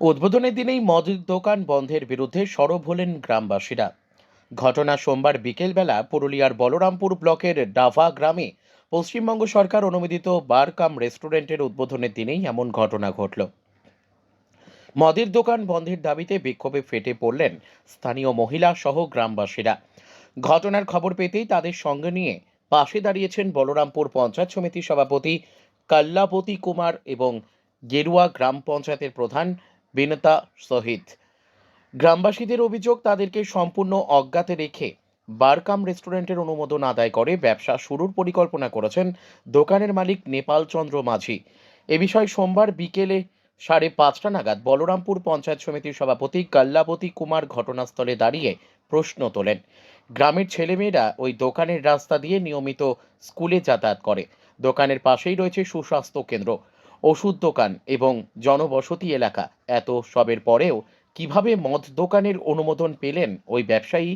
উদ্বোধনের দিনেই মদের দোকান বন্ধের বিরুদ্ধে সরব হলেন গ্রামবাসীরা। ঘটনা সোমবার বিকেলবেলা পুরুলিয়ার বলরামপুর ব্লকের ডাভা গ্রামে পশ্চিমবঙ্গ সরকার অনুমোদিত বার কাম রেস্টুরেন্টের উদ্বোধনের দিনেই এমন ঘটনা ঘটল। মদের দোকান বন্ধের দাবিতে বিক্ষোভে ফেটে পড়লেন স্থানীয় মহিলা সহ গ্রামবাসীরা। ঘটনার খবর পেতেই তাদের সঙ্গে নিয়ে পাশে দাঁড়িয়েছেন বলরামপুর পঞ্চায়েত সমিতির সভাপতি কল্লাপতি কুমার এবং গেরুয়া গ্রাম পঞ্চায়েতের প্রধান বিনতা সহিত। গ্রামবাসীদের অভিযোগ, তাদেরকে সম্পূর্ণ অজ্ঞাতে রেখে বারকাম রেস্টুরেন্টের অনুমোদন আদায় করে ব্যবসা শুরুর পরিকল্পনা করেছেন দোকানের মালিক নেপাল চন্দ্র মাঝি। এ বিষয়ে সোমবার বিকেলে 5:30 নাগাদ বলরামপুর পঞ্চায়েত সমিতির সভাপতি কল্লাপতি কুমার ঘটনাস্থলে দাঁড়িয়ে প্রশ্ন তোলেন। গ্রামের ছেলেমেয়েরা ওই দোকানের রাস্তা দিয়ে নিয়মিত স্কুলে যাতায়াত করে। দোকানের পাশেই রয়েছে সুস্বাস্থ্য কেন্দ্র, ওষুধ দোকান এবং জনবসতি এলাকা। এত সবের পরেও কিভাবে মদ দোকানের অনুমোদন পেলেন ওই ব্যবসায়ী?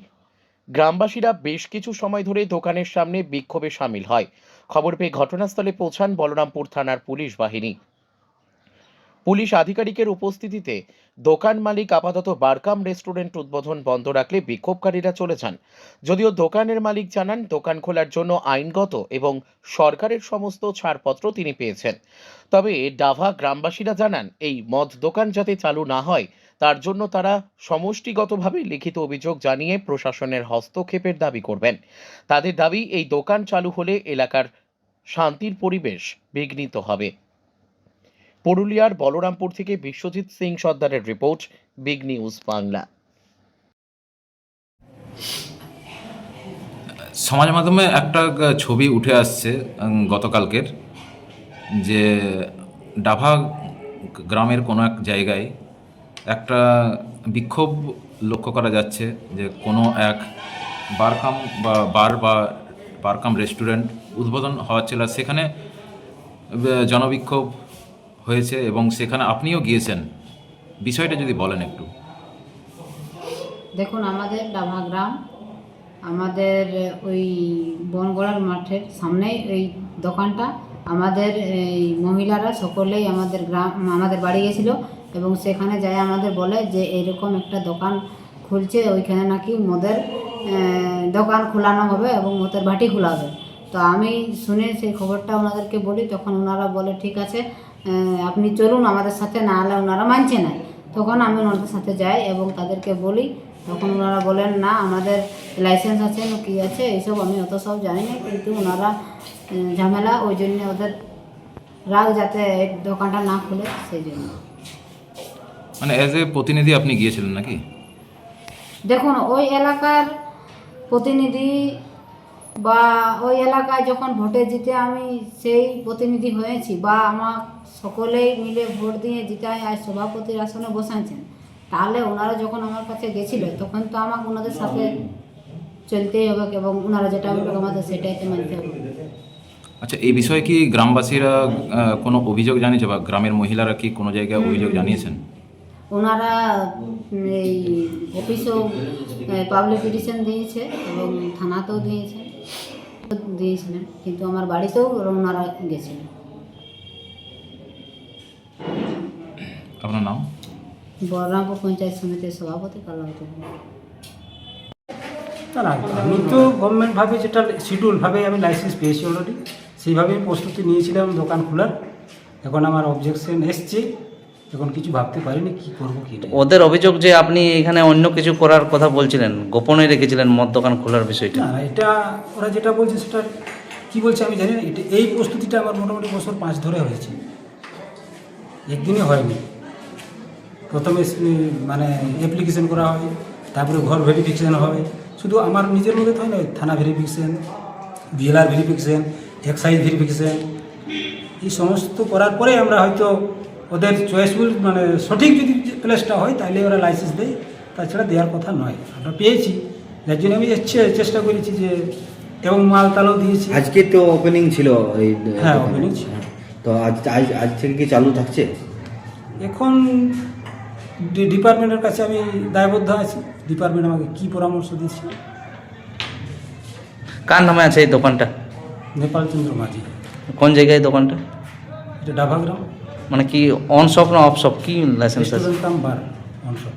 গ্রামবাসীরা বেশ কিছু সময় ধরে দোকানের সামনে বিক্ষোভে সামিল হয়। খবর পেয়ে ঘটনাস্থলে পৌঁছান বলরামপুর থানার পুলিশ বাহিনী। পুলিশ আধিকারিকের উপস্থিতিতে দোকান মালিক আপাতত বারকাম রেস্টুরেন্ট উদ্বোধন বন্ধ রাখলে বিক্ষোভকারীরা চলে যান। যদিও দোকানের মালিক জানান দোকান খোলার জন্য আইনগত এবং সরকারের সমস্ত ছাড়পত্র তিনি পেয়েছেন। তবে ডাভা গ্রামবাসীরা জানান এই মদ দোকান যাতে চালু না হয় তার জন্য তারা সমষ্টিগতভাবে লিখিত অভিযোগ জানিয়ে প্রশাসনের হস্তক্ষেপের দাবি করবেন। তাদের দাবি, এই দোকান চালু হলে এলাকার শান্তির পরিবেশ বিঘ্নিত হবে। পুরুলিয়ার বলরামপুর থেকে বিশ্বজিৎ সিং সর্দারের রিপোর্ট, বিগ নিউজ বাংলা। সমাজ মাধ্যমে একটা ছবি উঠে আসছে গতকালকের, যে ডাভা গ্রামের কোনো এক জায়গায় একটা বিক্ষোভ লক্ষ্য করা যাচ্ছে, যে কোনো এক বারকাম বা বারকাম রেস্টুরেন্ট উদ্বোধন হওয়ার ছিল, সেখানে জনবিক্ষোভ হয়েছে এবং সেখানে আপনিও গিয়েছেন। বিষয়টা যদি বলেন একটু। দেখুন, আমাদের ডাভা গ্রাম, আমাদের ওই বনগড়ার মাঠের সামনেই ওই দোকানটা। আমাদের এই মহিলারা সকলেই আমাদের বাড়ি গেছিলো এবং সেখানে যাই আমাদের বলে যে এরকম একটা দোকান খুলছে, ওইখানে নাকি মদের দোকান খোলানো হবে এবং মদের ভাটি খোলা হবে। তো আমি শুনে সেই খবরটা ওনাদেরকে বলি, তখন ওনারা বলে ঠিক আছে, আপনি চলুন আমাদের সাথে, না হলে ওনারা মানছে না। তখন আমি ওনাদের সাথে যাই এবং তাদেরকে বলি, তখন ওনারা বলেন না আমাদের লাইসেন্স আছে না কী আছে, এইসব আমি অত সব জানি না। কিন্তু ওনারা ঝামেলা, ওই জন্য ওদের রাগ যাতে এই দোকানটা না খুলে, সেই জন্য। মানে অ্যাজ এ প্রতিনিধি আপনি গিয়েছিলেন নাকি? দেখুন, ওই এলাকার প্রতিনিধি বা ওই এলাকায় যখন ভোটে জিতে আমি সেই প্রতিনিধি হয়েছি, বা আমার সকলেই মিলে ভোট দিয়ে জিতায় আর সভাপতির আসনে বসাইছেন, তাহলে ওনারা যখন আমার কাছে গেছিল তখন তো আমাকে ওনাদের সাথে চলতেই হবে এবং ওনারা যেটা বলবে আমাদের সেটাই তো মানতে হবে। আচ্ছা, এই বিষয়ে কি গ্রামবাসীরা কোনো অভিযোগ জানিয়েছে, বা গ্রামের মহিলারা কি কোনো জায়গায় অভিযোগ জানিয়েছেন? ওনারা এই অফিসেও পাবলিক পিটিশন দিয়েছে এবং থানাতেও দিয়েছিলেন, কিন্তু আমার বাড়িতেও ওনারা গেছিলেন। আপনার নাম? বলরামপুর পঞ্চায়েত সমিতির সভাপতি কল্লাপতি কুমার। না, আমি তো গভর্নমেন্টভাবে যেটা শিডিউলভাবে আমি লাইসেন্স পেয়েছি অলরেডি, সেইভাবেই প্রস্তুতি নিয়েছিলাম দোকান খোলার। এখন আমার অবজেকশন এসছে, এখন কিছু ভাবতে পারিনি কী করবো কী। ওদের অভিযোগ যে আপনি এখানে অন্য কিছু করার কথা বলছিলেন, গোপনে রেখেছিলেন মদ দোকান খোলার বিষয়টা। না, এটা ওরা যেটা বলছে সেটা কী বলছে আমি জানি না। এই প্রস্তুতিটা আমার মোটামুটি বছর 5 ধরে হয়েছে, একদিনই হয়নি। প্রথমে মানে অ্যাপ্লিকেশন করা হয়, তারপরে ঘর ভেরিফিকেশান হয়। শুধু আমার নিজের মধ্যে তো হয় না, থানা verification, BLR verification, excise verification, এই সমস্ত করার পরে আমরা হয়তো ওদের চয়েসফুল মানে সঠিক যদি প্লেসটা হয় তাহলে ওরা লাইসেন্স দেয়, তাছাড়া দেওয়ার কথা নয়। আমরা পেয়েছি, যার জন্য আমি চেষ্টা করেছি যে, এবং মালতালও দিয়েছি। আজকে তো ওপেনিং ছিল এই। হ্যাঁ, ওপেনিং ছিল। তো আজ থেকে কি চালু থাকছে? এখন ডিপার্টমেন্টের কাছে আমি দায়বদ্ধ আছি, ডিপার্টমেন্ট আমাকে কী পরামর্শ দিচ্ছে। কার নামে আছে এই দোকানটা? নেপাল চন্দ্র মাঝি। কোন জায়গায় দোকানটা? এটা ডাভা গ্রাম। মানে কি অন শপ না অফ শপ কি লাইসেন্স আছে? রেস্টুরেন্ট কাম বার অনশপ।